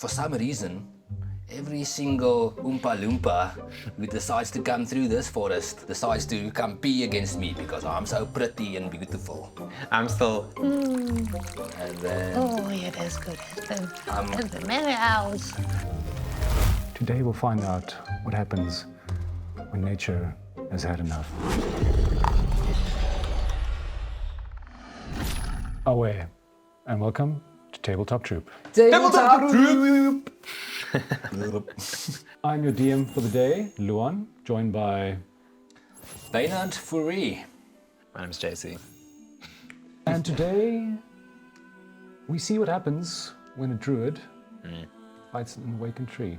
for some reason, every single Oompa Loompa who decides to come through this forest decides to come pee against me because I'm so pretty and beautiful. I'm still. And then Oh, yeah, that's good. That's the many hours. Today we'll find out what happens when nature has had enough. Away, and welcome to Tabletop Troupe. Tabletop Troupe! I'm your DM for the day, Luan, joined by... Baynard Fourie. My name's JC. And today, we see what happens when a druid fights an awakened tree.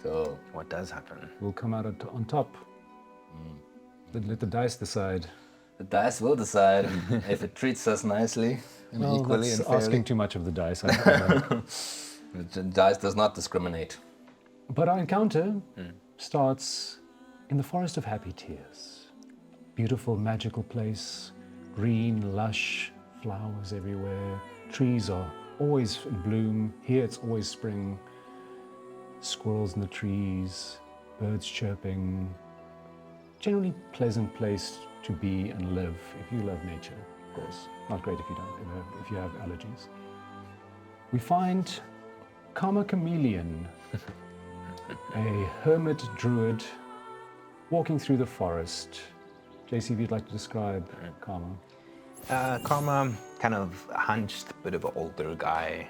Cool. What does happen? We'll come out on top. Let the dice decide. The dice will decide if it treats us nicely and Well, equally that's and fairly. asking too much of the dice. I know. The dice does not discriminate. But our encounter starts in the Forest of Happy Tears. Beautiful, magical place, green, lush, flowers everywhere. Trees are always in bloom. Here it's always spring. Squirrels in the trees, birds chirping. Generally pleasant place to be and live if you love nature, of course. Not great if you don't, if you have allergies. We find Karma Chameleon, a hermit druid walking through the forest. JC, if you'd like to describe Karma. Karma, kind of hunched, bit of an older guy.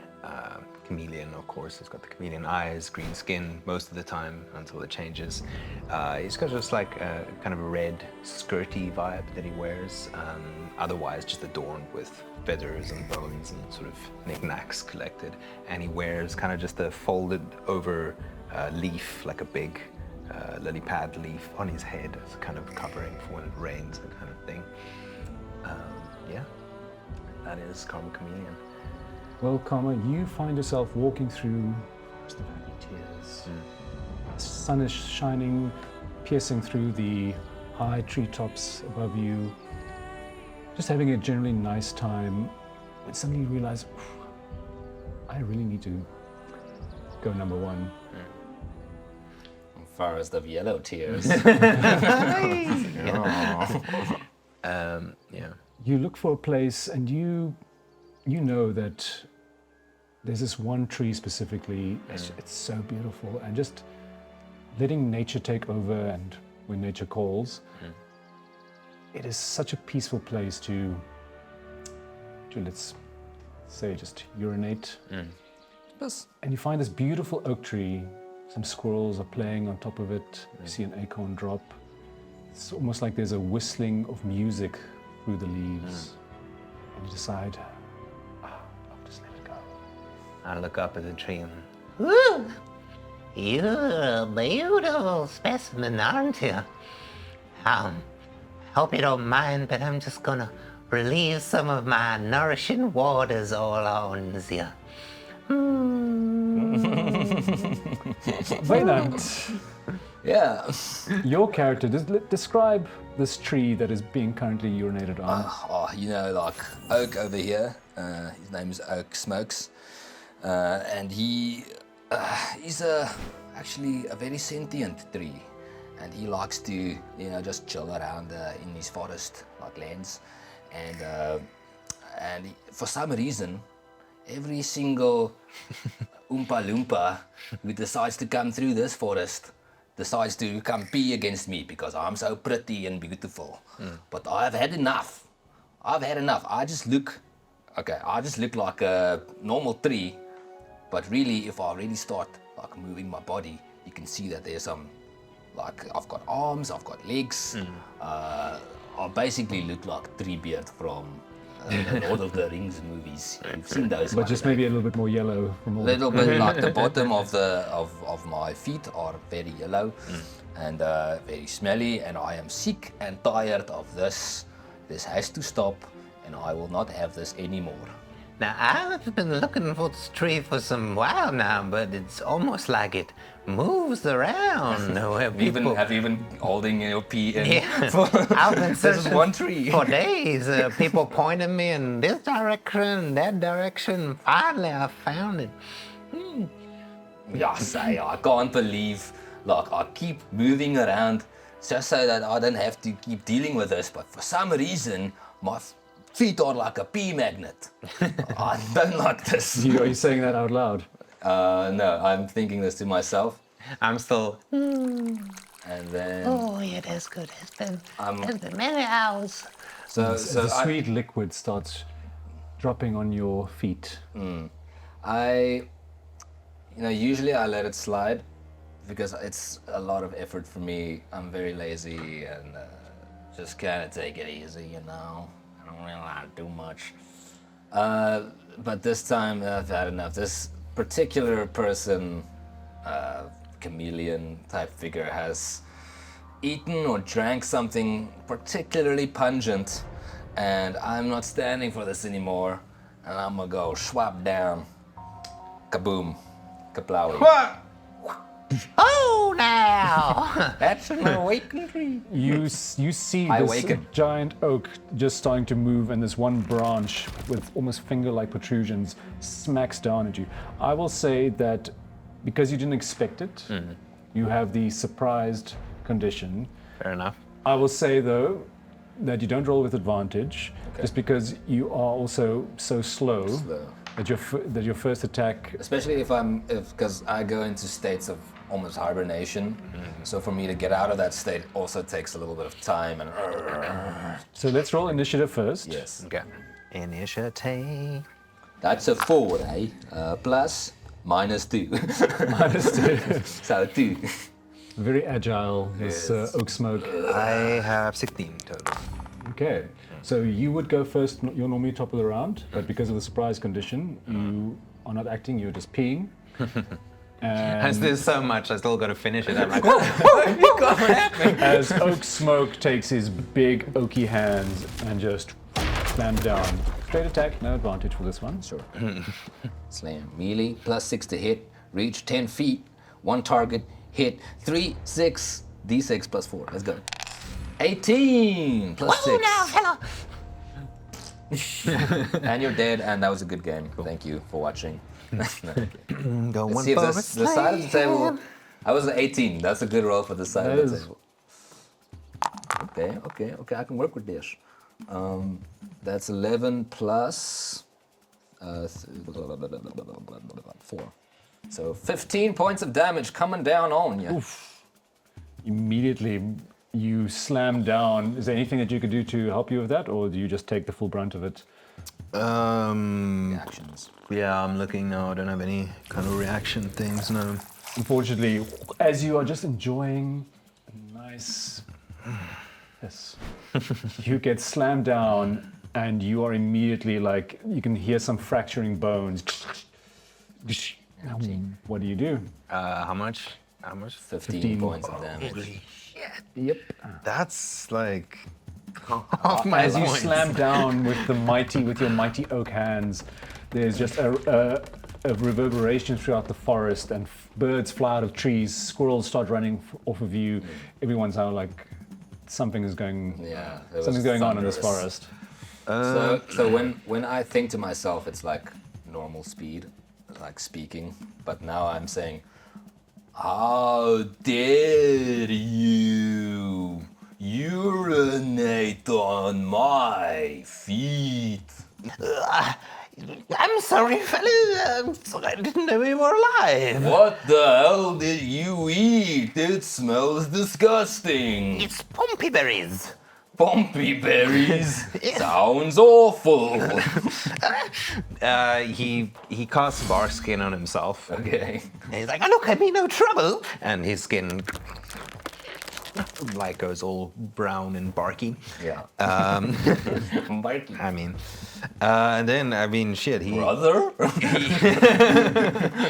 Chameleon, of course. He's got the chameleon eyes, green skin most of the time until it changes. He's got just like a kind of a red skirty vibe that he wears. Otherwise, just adorned with feathers and bones and sort of knickknacks collected. And he wears kind of just a folded over leaf, like a big lily pad leaf on his head as kind of covering for when it rains, that kind of thing. Yeah, that is Karma Chameleon. Well, Karma, you find yourself walking through the Happy Tears. The sun is shining, piercing through the high treetops above you. Just having a generally nice time. When suddenly you realize, I really need to go number one. Forest of Yellow Tears. Yeah. You look for a place and you know that there's this one tree specifically, it's so beautiful, and just letting nature take over, and when nature calls, it is such a peaceful place to let's say, just urinate. Yes. And you find this beautiful oak tree, some squirrels are playing on top of it, you see an acorn drop. It's almost like there's a whistling of music through the leaves, and you decide, I'll just let it go. I look up at the tree and Ooh, you're a beautiful specimen, aren't you? Hope you don't mind, but I'm just gonna relieve some of my nourishing waters all on you. Vaynant, Yeah. your character, describe this tree that is being currently urinated on. Like Oak over here. His name is Oak Smokes. And he's actually a very sentient tree. And he likes to, just chill around in his forest, like lands. And for some reason, every single Oompa Loompa who decides to come through this forest decides to come pee against me because I'm so pretty and beautiful. But I've had enough. I just look like a normal tree, but really, if I really start like moving my body, you can see that there's some, like, I've got arms, I've got legs. I basically look like Treebeard from the Lord of the Rings movies. You've seen those. But just maybe a little bit more yellow from all A little bit like the bottom of my feet are very yellow and very smelly, and I am sick and tired of this. This has to stop, and I will not have this anymore. Now, I've been looking for this tree for some while now, but it's almost like it moves around. Where people... Have you been holding your pee in? Yeah. For I've been this searching one tree. for days. People pointing me in this direction, that direction. Finally, I found it. Yes, I can't believe, like, I keep moving around just so that I don't have to keep dealing with this, but for some reason, my feet are like a pea magnet. I don't like this. Are you saying that out loud? No, I'm thinking this to myself, I'm still. and then, Oh, yeah, that's good. It's been many hours. As the sweet liquid starts dropping on your feet. Usually I let it slide because it's a lot of effort for me. I'm very lazy and just kind of take it easy, I don't really want to do much. But this time I've had enough. This particular person, chameleon type figure, has eaten or drank something particularly pungent, and I'm not standing for this anymore, and I'm gonna go swap down. Kaboom. Kaplowy. Oh, now! That's an awakened tree. You see I this awaken. giant oak just starting to move, and this one branch with almost finger-like protrusions smacks down at you. I will say that because you didn't expect it, you have the surprised condition. Fair enough. I will say, though, that you don't roll with advantage, just because you are also so slow. That your first attack. Especially because I go into states of almost hibernation. So for me to get out of that state also takes a little bit of time. And So let's roll initiative first. yes, Okay. Initiative. that's a 4, eh? Plus -2. -2. So 2. Very agile, this oak smoke. I have 16 total. Okay, so you would go first. You're normally top of the round, but because of the surprise condition, you are not acting. You're just peeing. As there's so much, I still got to finish it. I'm like, As Oak Smoke takes his big oaky hands and just slams down. Straight attack, no advantage for this one. Sure. Slam. Melee, +6 to hit. Reach 10 feet. 1 target. Hit. 3, 6. D6 +4. Let's go. 18 +6. Oh, now, fella! And you're dead, and that was a good game. Thank you for watching. go Let's one see if for this, the side of the table. I was an 18. That's a good roll for the side That of the is- table. Okay. I can work with this. That's 11 plus 4. So 15 points of damage coming down on you. Immediately, you slam down. Is there anything that you could do to help you with that, or do you just take the full brunt of it? Actions. Yeah, I'm looking now. I don't have any kind of reaction things, no. Unfortunately, as you are just enjoying a nice, yes, you get slammed down, and you are immediately like you can hear some fracturing bones. What do you do? How much? 15 points of damage. Yep. That's like As you slam down with your mighty oak hands, there's just a reverberation throughout the forest, and birds fly out of trees. Squirrels start running off of you. Everyone's now like, something's going on in this thunderous. forest. So when I think to myself, it's like normal speed, like speaking. But now I'm saying, how dare you urinate on my feet? I'm sorry, fella. I didn't know we were alive. What the hell did you eat? It smells disgusting. It's pompey berries. Pompey berries. Sounds awful. he casts bark skin on himself. Okay. And he's like, oh, look, I mean no trouble. And his skin like goes all brown and barky. Yeah. Barky. I mean, and then shit. Brother?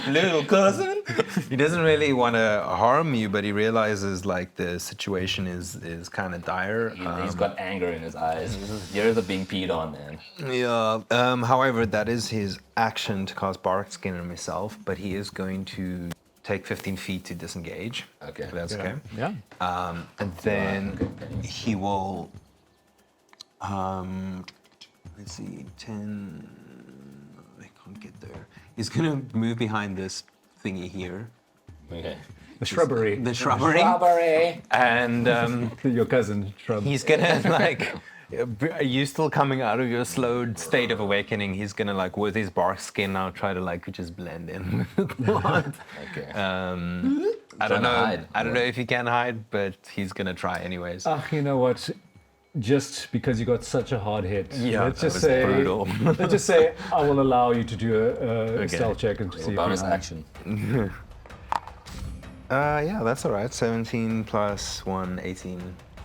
Little cousin? He doesn't really want to harm you, but he realizes like the situation is kind of dire. He's got anger in his eyes. Yours are being peed on, man. Yeah. However, that is his action to cast bark skin on himself, but he is going to take 15 feet to disengage. Okay. If that's okay. Yeah. And then he will. Let's see, 10. I can't get there. He's gonna move behind this thingy here. Okay. The shrubbery. The shrubbery. Robbery. And Your cousin shrub. he's gonna like, are you still coming out of your slow state of awakening? He's gonna like, with his bark skin now, try to like just blend in with the plant. Okay. I don't know. hide. I don't know if he can hide, but he's gonna try anyways. You know what? Just because you got such a hard hit, Yeah, let's that just was say, brutal. let's just say, I will allow you to do a stealth check and see if you Bonus hide. action. Yeah, that's all right. 17 plus 1, 18.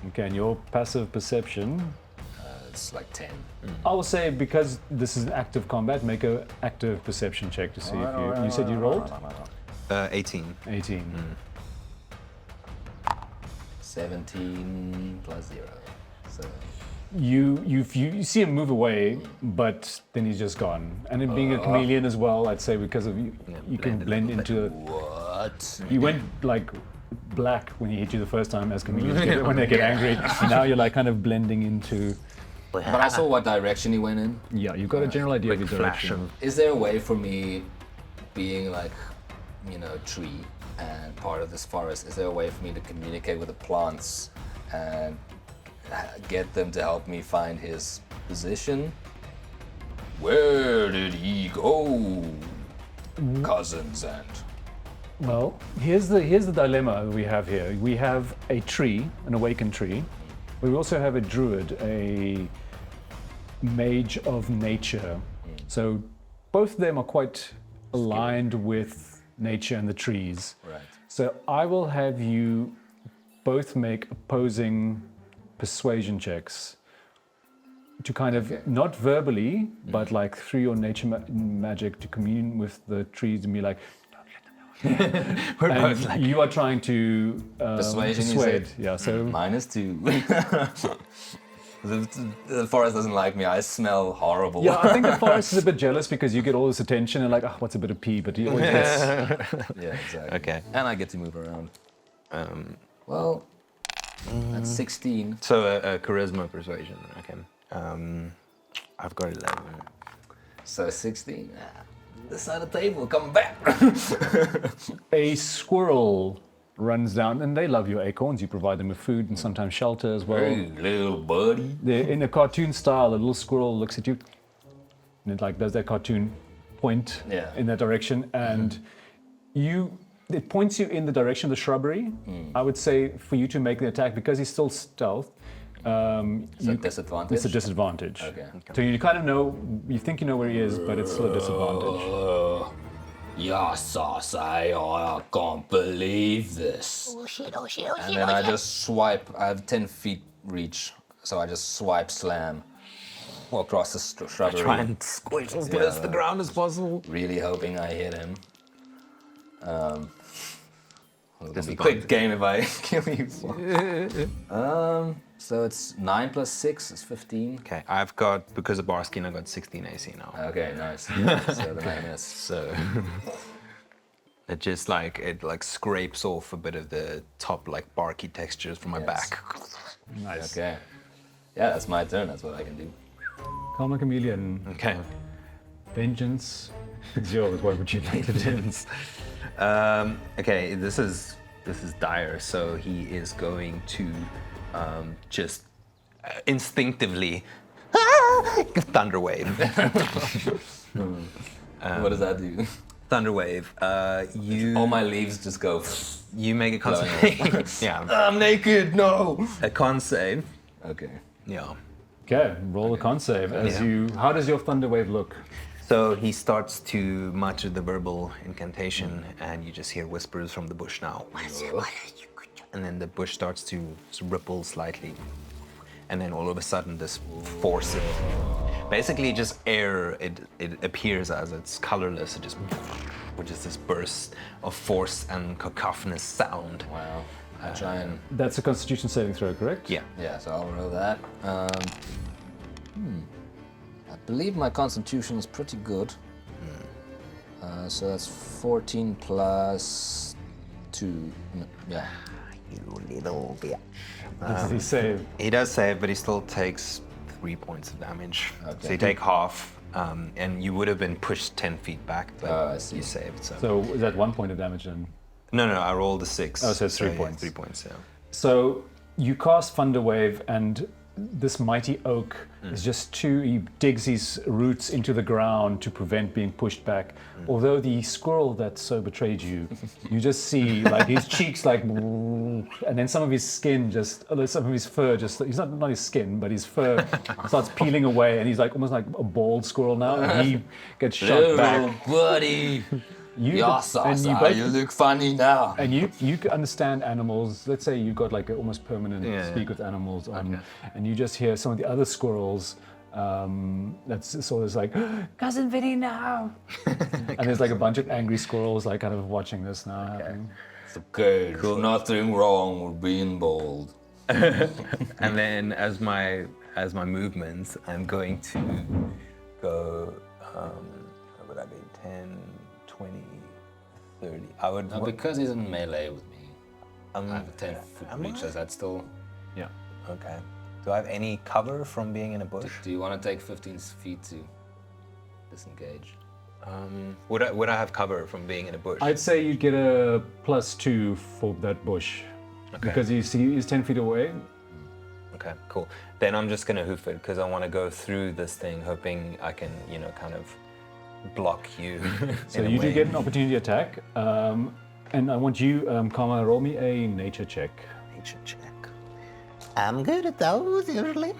Okay, and your passive perception, It's like 10. I will say because this is an active combat, make an active perception check to see if you. You said you rolled 18. 18. 17 plus 0. So You see him move away, but then he's just gone. And in being a chameleon as well, I'd say because of you, you can blend into. what? You went like black when he hit you the first time, as chameleons get when they get angry. Now you're like kind of blending into. But I saw what direction he went in. Yeah, you've got a general idea of your Flash direction. of Is there a way for me, being like, tree and part of this forest, is there a way for me to communicate with the plants and get them to help me find his position? Where did he go, cousins? And Well, here's the dilemma we have here. We have a tree, an awakened tree. We also have a druid, a mage of nature. So both of them are quite aligned with nature and the trees. right. So I will have you both make opposing persuasion checks to kind of, not verbally, but like through your nature magic to commune with the trees and be like, We're and both like, you are trying to Persuasion, you persuade. said? Yeah, so -2. The forest doesn't like me. I smell horrible. yeah, I think the forest is a bit jealous because you get all this attention and like, oh, what's a bit of pee? But he always gets. Yeah, exactly. Okay. And I get to move around. Well, that's 16. So a charisma persuasion. Okay. I've got 11. So 16. This side of the table, come back. A squirrel runs down, and they love your acorns. You provide them with food and sometimes shelter as well. Hey, little buddy. In a cartoon style, a little squirrel looks at you and it like does that cartoon point Yeah. in that direction, and it points you in the direction of the shrubbery. I would say for you to make the attack, because he's still stealth, Is that disadvantage? it's a disadvantage. Okay. So you kind of know, you think you know where he is, but it's still a disadvantage. Yes, I can't believe this. Oh shit, oh shit, oh And shit, then oh I shit. just swipe. I have 10 feet reach, so I just swipe slam across the shrubbery. Try and squish as close to the ground as possible. Really hoping I hit him. It'll be a quick game if I kill you. So it's 9 plus 6 is 15. Okay, I've got, because of Barskin, I've got 16 AC now. Okay, nice. So then I miss. So it just like scrapes off a bit of the top like barky textures from my Yes. back. Nice. Okay. Yeah, that's my turn. That's what I can do. Karma Chameleon, Okay. vengeance is yours. What would you like to do? Okay, this is dire. So he is going to just instinctively Thunderwave. What does that do? Thunderwave. All my leaves just go. You make a con save. Yeah, I'm naked. No. a con save. Okay. Yeah. Okay, roll a con save. How does your thunder wave look? So he starts to mutter the verbal incantation, and you just hear whispers from the bush now. And then the bush starts to ripple slightly. And then all of a sudden, this force of basically just air, it appears as it's colorless. It just, which is this burst of force and cacophonous sound. Wow. I try and. That's a Constitution saving throw, correct? Yeah. Yeah, so I'll roll that. I believe my constitution is pretty good. So that's 14 plus 2. No, yeah. You little bitch. Does he save? He does save, but he still takes 3 points of damage. Okay. So you take half, and you would have been pushed 10 feet back, but I see. you saved. So. So is that 1 point of damage then? No, I rolled a 6. Oh, so it's 3 yeah, points. 3 points, yeah. So you cast Thunder Wave, and this mighty oak is just he digs his roots into the ground to prevent being pushed back. Although the squirrel that so betrayed you, you just see like his cheeks like, and then some of his skin some of his fur he's not his skin, but his fur starts peeling away, and he's like almost like a bald squirrel now, and he gets shot back. buddy. You You look funny now. And you understand animals. Let's say you've got like an almost permanent speak with animals on, and you just hear some of the other squirrels that's sort of like, Cousin Vinny now. And there's like a bunch of angry squirrels like kind of watching this now happen. It's okay, there's nothing wrong with being bold. And then as my movements, I'm going to go, what would I be, 10, 20, 30. I would. Now, because he's in melee with me, I have a 10-foot am reach. I? Is that still? Yeah. Okay. Do I have any cover from being in a bush? Do you want to take 15 feet to disengage? Would I have cover from being in a bush? I'd say you'd get a +2 for that bush. Okay. Because he's 10 feet away. Okay, cool. Then I'm just gonna hoof it because I want to go through this thing, hoping I can, kind of block you. So you do get an opportunity attack. And I want you, Karma, roll me a nature check. Nature check. I'm good at those usually.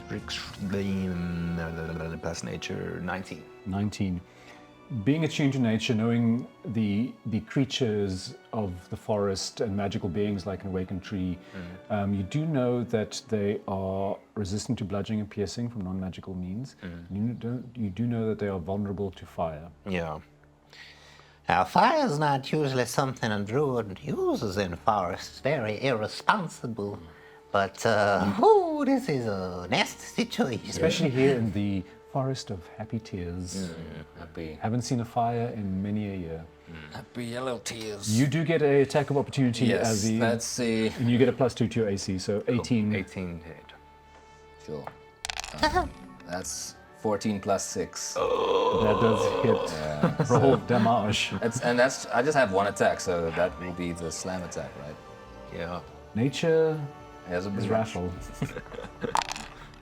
Plus nature 19. 19. Being attuned to nature, knowing the creatures of the forest and magical beings like an awakened tree, you do know that they are resistant to bludgeoning and piercing from non-magical means. You do know that they are vulnerable to fire. Yeah. Now, fire's not usually something a druid uses in forests. Very irresponsible. But, this is a nasty situation. Especially here in the Forest of Happy Tears. Happy. Haven't seen a fire in many a year. Happy yellow tears. You do get a attack of opportunity as the... Let's see. And you get a +2 to your AC, so 18. Cool. 18 hit. Sure. That's 14 plus 6. That does hit. Roll damage. I just have one attack, so that will be the slam attack, right? Yeah. Nature Has a is wrathful.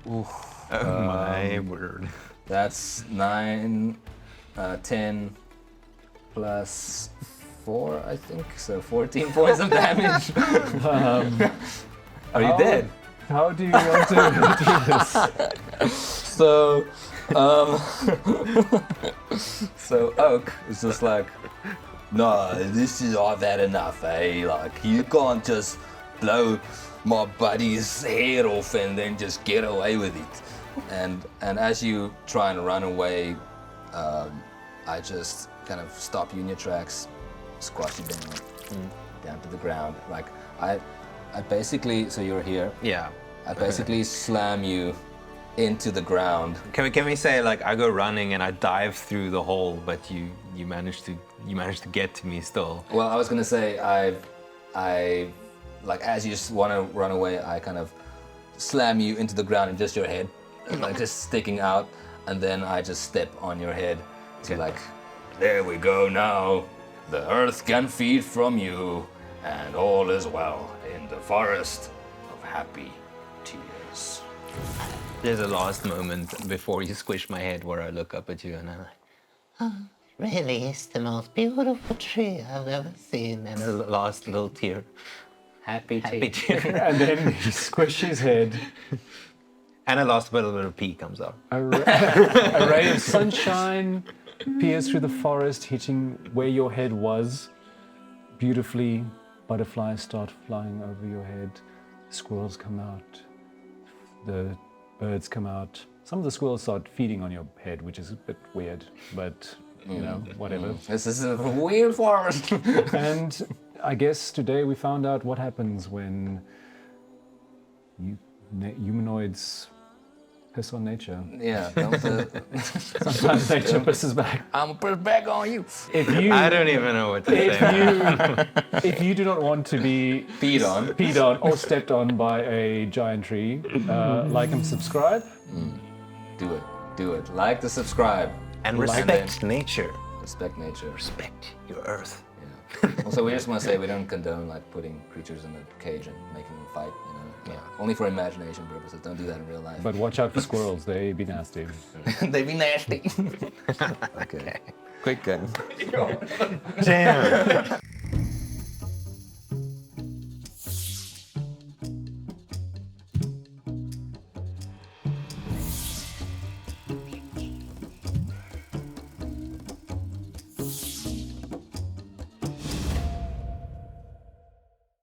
Oh my word. That's 9, 10 plus 4, I think. So 14 points of damage. Are you dead? How do you want to do this? So, so Oak is just like, no, I've had enough, eh? Like, you can't just blow my buddy's head off and then just get away with it. And as you try and run away, I just kind of stop you in your tracks, squash you down to the ground. Like, I basically, so you're here. Yeah. I basically slam you into the ground. Can we say like I go running and I dive through the hole, but you managed to get to me still? Well, I was gonna say I like as you just want to run away, I kind of slam you into the ground and just your head, like just sticking out, and then I just step on your head to like, there we go now. The earth can feed from you, and all is well in the forest of happy tears. There's a last moment before you squish my head where I look up at you and I'm like, Oh, really is the most beautiful tree I've ever seen. and a last little tear. Happy tear. And then he squishes his head. And a last little bit of pee comes out. A ray of sunshine peers through the forest, hitting where your head was. Beautifully, butterflies start flying over your head. Squirrels come out. The birds come out. Some of the squirrels start feeding on your head, which is a bit weird, but whatever. This is a weird forest. And I guess today we found out what happens when humanoids piss on nature. Yeah, Sometimes nature pisses back. I'm gonna push back on you. I don't even know what to say. If you do not want to be Peed on. or stepped on by a giant tree, like and subscribe. Do it. Do it. Like to subscribe. And Like respect nature. Respect nature. Respect your earth. Yeah. Also, we just want to say we don't condone like putting creatures in a cage and making them fight. You know, only for imagination purposes. Don't do that in real life. But watch out for squirrels, they be nasty. They be nasty. Okay. Quick gun. Damn.